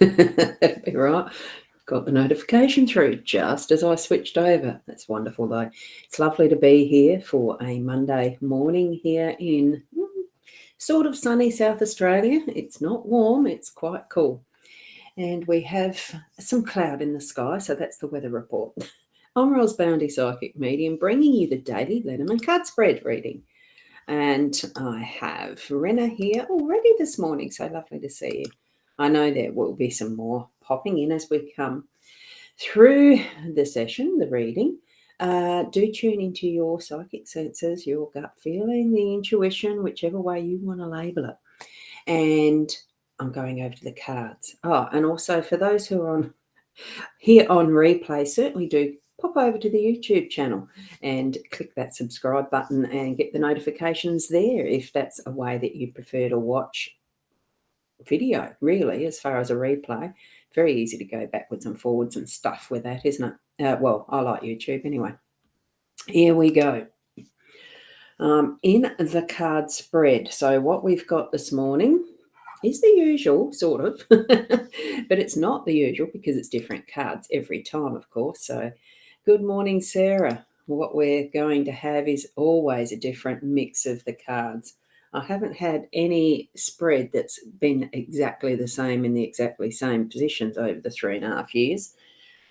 That'd be right. Got the notification through just as I switched over. That's wonderful, though. It's lovely to be here for a Monday morning here in sort of sunny South Australia. It's not warm, it's quite cool. And we have some cloud in the sky, so that's the weather report. I'm Ros Boundy Psychic Medium, bringing you the daily LENORMAND card spread reading. And I have Rena here already this morning, so lovely to see you. I know there will be some more popping in as we come through the session, the reading. Do tune into your psychic senses, your gut feeling, the intuition, whichever way you want to label it. And I'm going over to the cards. Oh, and also for those who are here on replay, certainly do pop over to the YouTube channel and click that subscribe button and get the notifications there if that's a way that you prefer to watch video, really, as far as a replay. Very easy to go backwards and forwards and stuff with that, isn't it? Well, I like YouTube anyway. Here we go. In the card spread. So what we've got this morning is the usual, sort of, but it's not the usual because it's different cards every time, of course. So good morning, Sarah. What we're going to have is always a different mix of the cards. I haven't had any spread that's been exactly the same in the exactly same positions over the 3.5 years.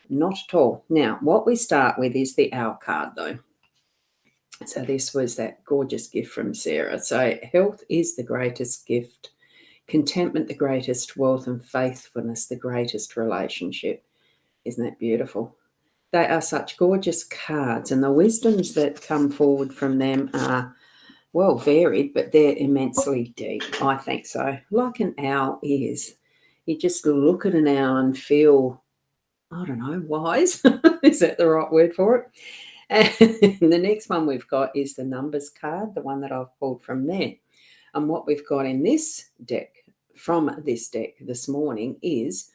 Not at all. Now, what we start with is the Owl card, though. So this was that gorgeous gift from Sarah. So health is the greatest gift, contentment the greatest wealth, and faithfulness the greatest relationship. Isn't that beautiful? They are such gorgeous cards, and the wisdoms that come forward from them are, well, varied, but they're immensely deep. I think so. Like an owl is. You just look at an owl and feel, I don't know, wise. Is that the right word for it? And the next one we've got is the numbers card, the one that I've pulled from there. And what we've got in this deck, from this deck this morning, is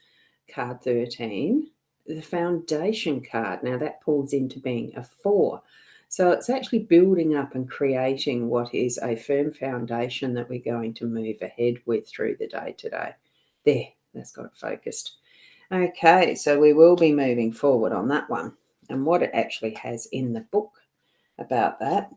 card 13, the foundation card. Now that pulls into being a 4. So it's actually building up and creating what is a firm foundation that we're going to move ahead with through the day today. There, that's got it focused. Okay, so we will be moving forward on that one. And what it actually has in the book about that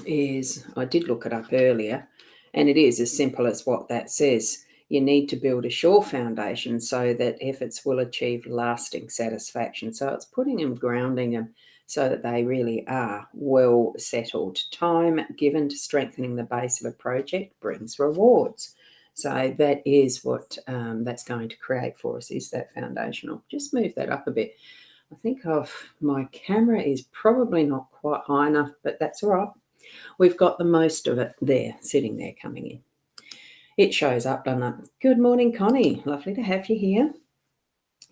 is, I did look it up earlier, and it is as simple as what that says. You need to build a sure foundation so that efforts will achieve lasting satisfaction. So it's putting them, grounding them so that they really are well settled. Time given to strengthening the base of a project brings rewards. So that is what that's going to create for us, is that foundation. I'll just move that up a bit. I think my camera is probably not quite high enough, but that's all right. We've got the most of it there, sitting there, coming in. It shows up, doesn't it? Good morning, Connie. Lovely to have you here.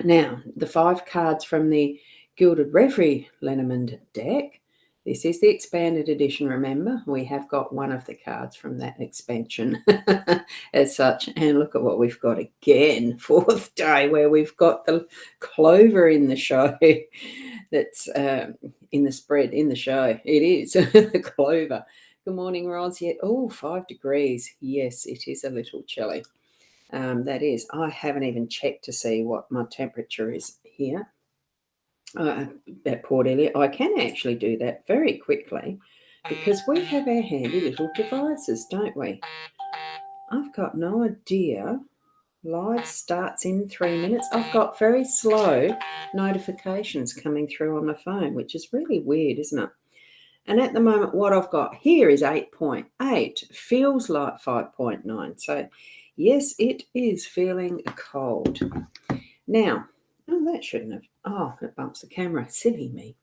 Now, the 5 cards from the Gilded Reverie LENORMAND deck. This is the expanded edition, remember. We have got one of the cards from that expansion as such. And look at what we've got again, 4th day, where we've got the clover in the show. That's in the spread, in the show. It is, the clover. Good morning, Ros. Yeah, 5 degrees. Yes, it is a little chilly. That is. I haven't even checked to see what my temperature is here. At Port Elliot. I can actually do that very quickly because we have our handy little devices, don't we? I've got no idea. Live starts in 3 minutes. I've got very slow notifications coming through on my phone, which is really weird, isn't it? And at the moment, what I've got here is 8.8. Feels like 5.9. So, yes, it is feeling cold. Now, that shouldn't have. It bumps the camera. Silly me.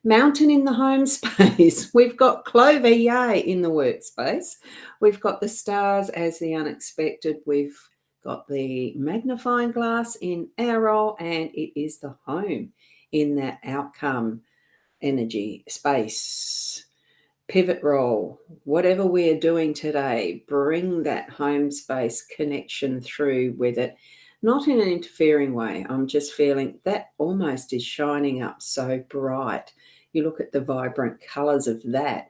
Mountain in the home space. We've got clover, yay, in the workspace. We've got the stars as the unexpected. We've got the magnifying glass in our role, and it is the home in that outcome energy space. Pivot role. Whatever we're doing today, bring that home space connection through with it. Not in an interfering way. I'm just feeling that almost is shining up so bright. You look at the vibrant colours of that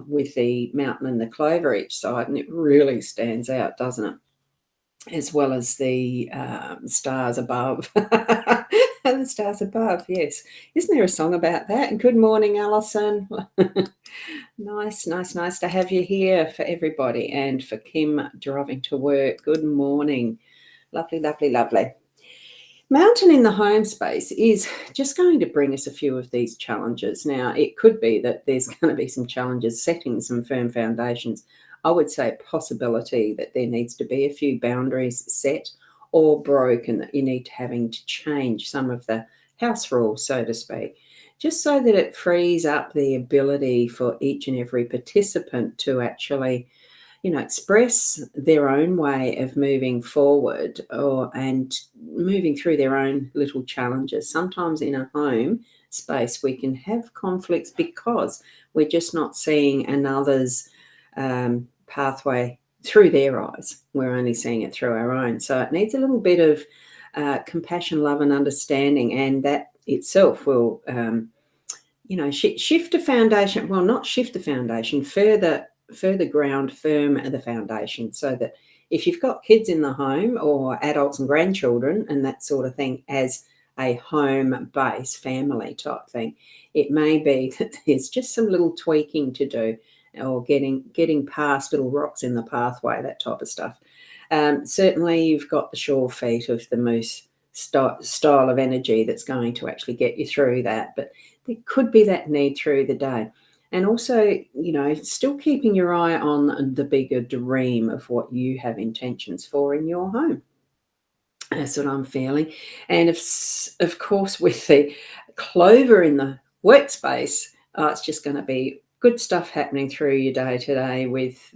with the mountain and the clover each side, and it really stands out, doesn't it? as well as the stars above. And the stars above, yes. Isn't there a song about that? Good morning, Alison. Nice, nice, nice to have you here for everybody, and for Kim driving to work. Good morning. Lovely, lovely, lovely. Mountain in the home space is just going to bring us a few of these challenges. Now, it could be that there's going to be some challenges setting some firm foundations. I would say a possibility that there needs to be a few boundaries set or broken, that you need to having to change some of the house rules, so to speak, just so that it frees up the ability for each and every participant to actually, express their own way of moving forward, and moving through their own little challenges. Sometimes in a home space, we can have conflicts because we're just not seeing another's pathway through their eyes. We're only seeing it through our own. So it needs a little bit of compassion, love, and understanding, and that itself will, shift a foundation. Well, not shift the foundation, further ground firm the foundation, so that if you've got kids in the home or adults and grandchildren and that sort of thing as a home base family type thing, it may be that there's just some little tweaking to do, or getting past little rocks in the pathway, that type of stuff. Certainly you've got the sure feet of the moose style of energy that's going to actually get you through that, but there could be that need through the day. And also, still keeping your eye on the bigger dream of what you have intentions for in your home. That's what I'm feeling. And of course, with the clover in the workspace, it's just going to be good stuff happening through your day today with,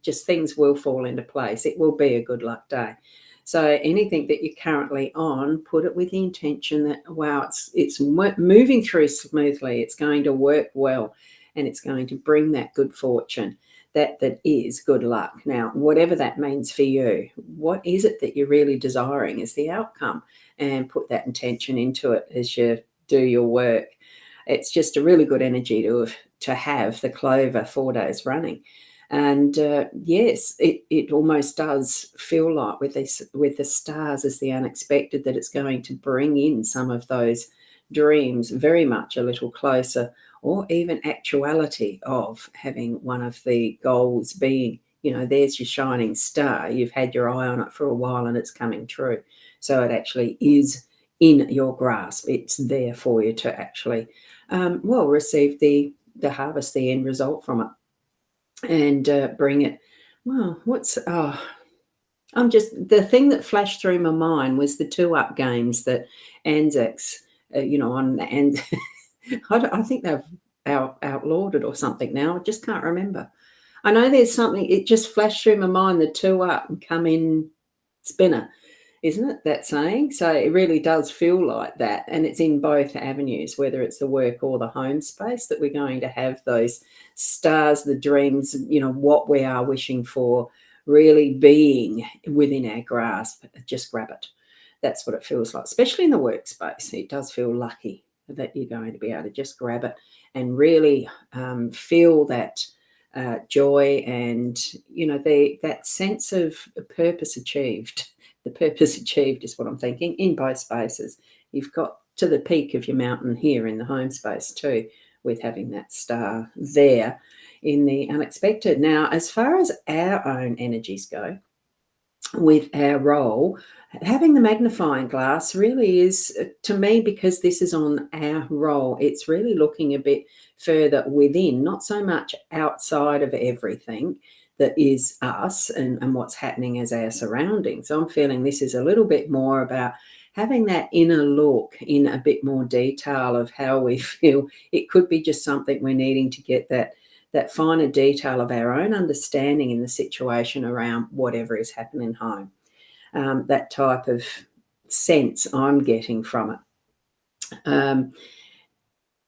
just things will fall into place. It will be a good luck day. So anything that you're currently on, put it with the intention that, wow, it's moving through smoothly. It's going to work well, and it's going to bring that good fortune. That is good luck. Now, whatever that means for you, what is it that you're really desiring is the outcome, and put that intention into it as you do your work. It's just a really good energy to have the clover 4 days running. And yes, it almost does feel like with the stars as the unexpected, that it's going to bring in some of those dreams very much a little closer, or even actuality of having one of the goals being, there's your shining star. You've had your eye on it for a while and it's coming true. So it actually is in your grasp. It's there for you to actually, receive the harvest, the end result from it, and bring it. Well, I'm just, the thing that flashed through my mind was the 2-up games that Anzacs, on, and I think they've outlawed it or something now. I just can't remember. I know there's something, it just flashed through my mind, the 2-up and come in spinner, isn't it, that saying? So it really does feel like that. And it's in both avenues, whether it's the work or the home space, that we're going to have those stars, the dreams, what we are wishing for really being within our grasp. Just grab it. That's what it feels like, especially in the workspace. It does feel lucky that you're going to be able to just grab it and really feel that joy, and that sense of purpose achieved. The purpose achieved is what I'm thinking in both spaces. You've got to the peak of your mountain here in the home space too, with having that star there in the unexpected. Now, as far as our own energies go, with our role, having the magnifying glass really is, to me, because this is on our role, it's really looking a bit further within, not so much outside of everything that is us and what's happening as our surroundings. So I'm feeling this is a little bit more about having that inner look in a bit more detail of how we feel. It could be just something we're needing to get that finer detail of our own understanding in the situation around whatever is happening home. That type of sense I'm getting from it.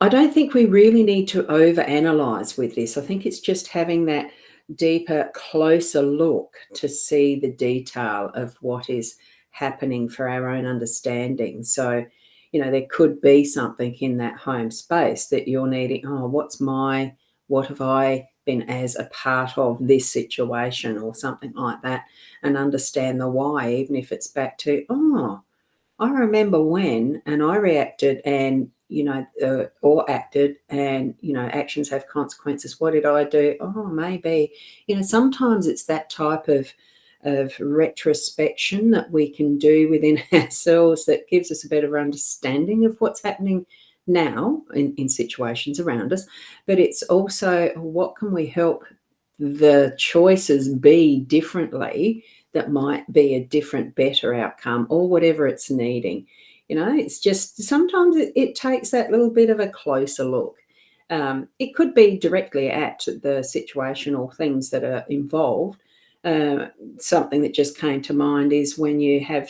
I don't think we really need to overanalyze with this. I think it's just having that deeper, closer look to see the detail of what is happening for our own understanding. So, there could be something in that home space that you're needing. Oh, what have I been as a part of this situation or something like that, and understand the why, even if it's back to, oh, I remember when, and I reacted and, or acted, and, actions have consequences. What did I do? Oh, maybe, sometimes it's that type of retrospection that we can do within ourselves that gives us a better understanding of what's happening now in situations around us. But it's also, what can we help the choices be differently that might be a different, better outcome, or whatever it's needing. It's just sometimes it takes that little bit of a closer look. It could be directly at the situation or things that are involved. Something that just came to mind is when you have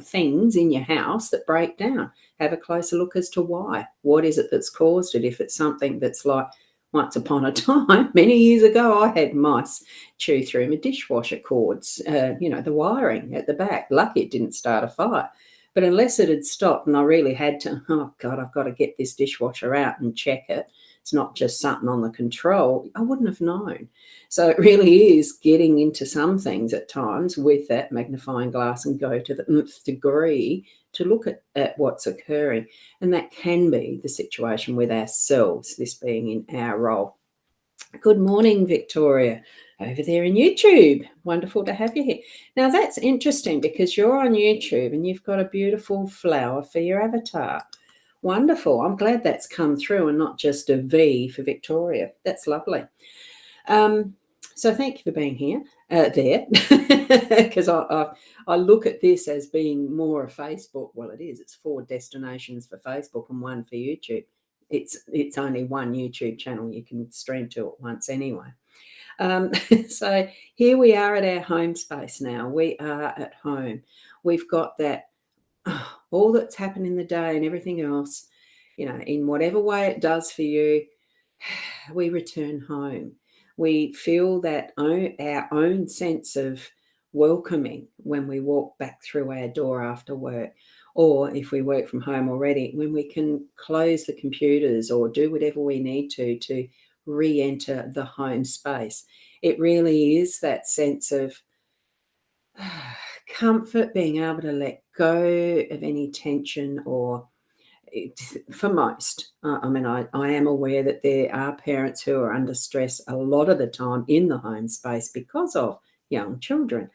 things in your house that break down. Have a closer look as to why. What is it that's caused it? If it's something that's like, once upon a time, many years ago, I had mice chew through my dishwasher cords, the wiring at the back. Lucky it didn't start a fire. But unless it had stopped and I really had to, oh, God, I've got to get this dishwasher out and check it. It's not just something on the control. I wouldn't have known. So it really is getting into some things at times with that magnifying glass and go to the nth degree to look at what's occurring. And that can be the situation with ourselves, this being in our role. Good morning, Victoria, over there in YouTube. Wonderful to have you here. Now, that's interesting because you're on YouTube and you've got a beautiful flower for your avatar. Wonderful. I'm glad that's come through and not just a V for Victoria. That's lovely. So thank you for being here, there, because I look at this as being more a Facebook. Well, it is. It's 4 destinations for Facebook and 1 for YouTube. It's only 1 YouTube channel you can stream to at once anyway. So here we are at our home space now. We are at home. We've got that, all that's happened in the day and everything else, in whatever way it does for you, we return home. We feel that our own sense of welcoming when we walk back through our door after work, or if we work from home already, when we can close the computers or do whatever we need to re-enter the home space. It really is that sense of comfort, being able to let go of any tension or for most. I am aware that there are parents who are under stress a lot of the time in the home space because of young children.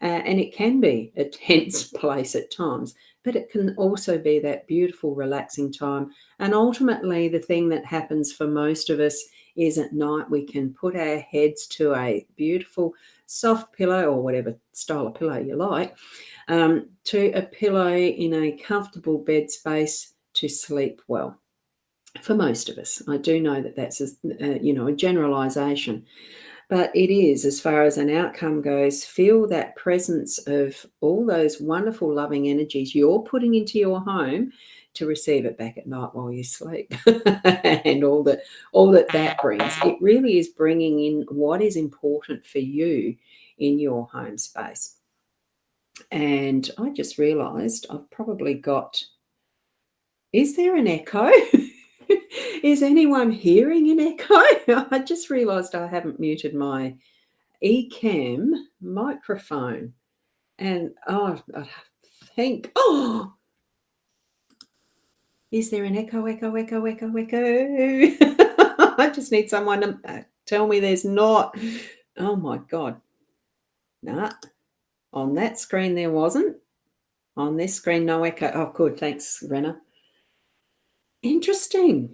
And it can be a tense place at times, but it can also be that beautiful, relaxing time. And ultimately, the thing that happens for most of us is at night we can put our heads to a beautiful, soft pillow or whatever style of pillow you like, to a pillow in a comfortable bed space to sleep well. For most of us, I do know that that's a generalization, but it is, as far as an outcome goes, feel that presence of all those wonderful, loving energies you're putting into your home to receive it back at night while you sleep, and all that brings. It really is bringing in what is important for you in your home space. And I just realised I've probably got. Is there an echo? Is anyone hearing an echo? I just realised I haven't muted my Ecamm microphone. And I think, is there an echo? I just need someone to tell me there's not. Oh my God. Nah, on that screen there wasn't. On this screen, no echo. Oh, good. Thanks, Rena. Interesting.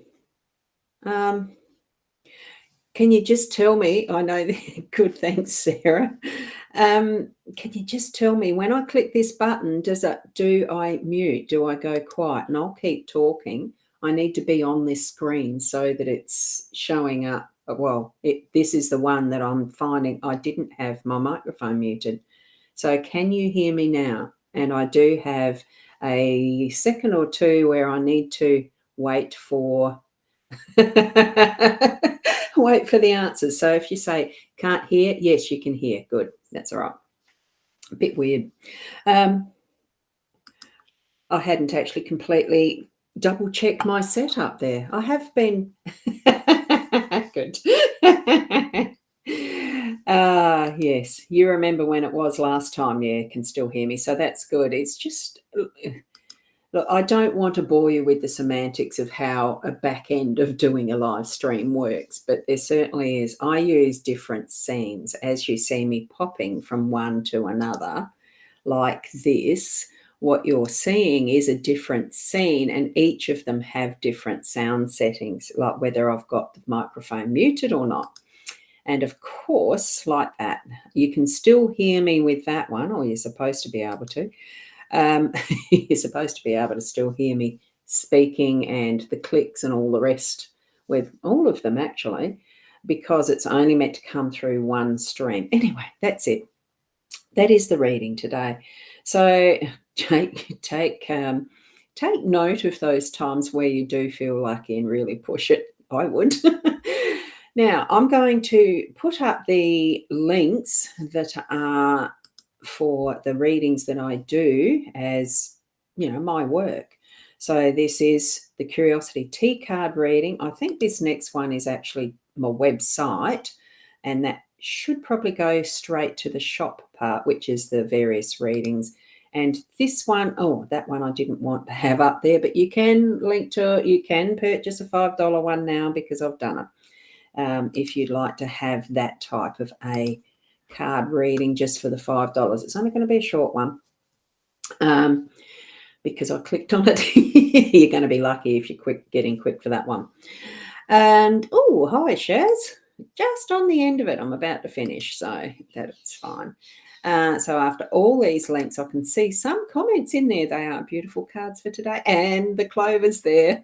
Can you just tell me, I know, good, thanks, Sarah. Can you just tell me, when I click this button, do I mute? Do I go quiet? And I'll keep talking. I need to be on this screen so that it's showing up. Well, this is the one that I'm finding I didn't have my microphone muted. So can you hear me now? And I do have a second or two where I need to wait for wait for the answers. So if you say can't hear, yes, you can hear. Good. That's all right. A bit weird. I hadn't actually completely double checked my setup there. I have been knackered. Yes, you remember when it was last time. Yeah, can still hear me. So that's good. It's just, look, I don't want to bore you with the semantics of how a back end of doing a live stream works, but there certainly is. I use different scenes as you see me popping from one to another like this. What you're seeing is a different scene, and each of them have different sound settings, like whether I've got the microphone muted or not. And of course, like that, you can still hear me with that one, or you're supposed to be able to. You're supposed to be able to still hear me speaking and the clicks and all the rest with all of them, actually, because it's only meant to come through one stream. Anyway, that's it. That is the reading today. So take note of those times where you do feel lucky and really push it. I would. Now, I'm going to put up the links that are for the readings that I do as, my work. So this is the Curiosity Tea card reading. I think this next one is actually my website, and that should probably go straight to the shop part, which is the various readings. And this one, that one I didn't want to have up there, but you can link to it. You can purchase a $5 one now because I've done it. If you'd like to have that type of a card reading just for the $5. It's only going to be a short one because I clicked on it. You're going to be lucky if you're getting quick for that one. And, hi, Shaz. Just on the end of it, I'm about to finish, so that's fine. So after all these links, I can see some comments in there. They are beautiful cards for today. And the clover's there.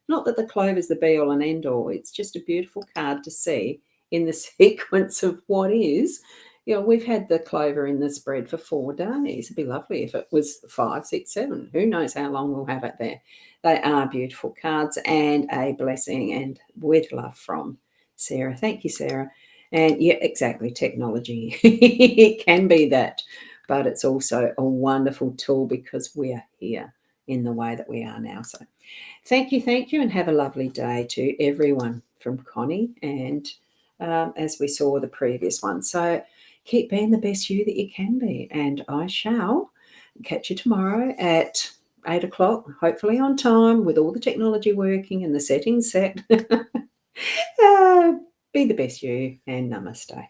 Not that the clover's the be-all and end-all. It's just a beautiful card to see in the sequence of what is. We've had the clover in the spread for 4 days. It'd be lovely if it was 5, 6, 7. Who knows how long we'll have it there. They are beautiful cards and a blessing, and with love from Sarah. Thank you, Sarah. And yeah, exactly, technology. It can be that, but it's also a wonderful tool because we are here in the way that we are now. So thank you, and have a lovely day to everyone from Connie, and as we saw the previous one. So keep being the best you that you can be, and I shall catch you tomorrow at 8 o'clock, hopefully on time, with all the technology working and the settings set. Be the best you, and namaste.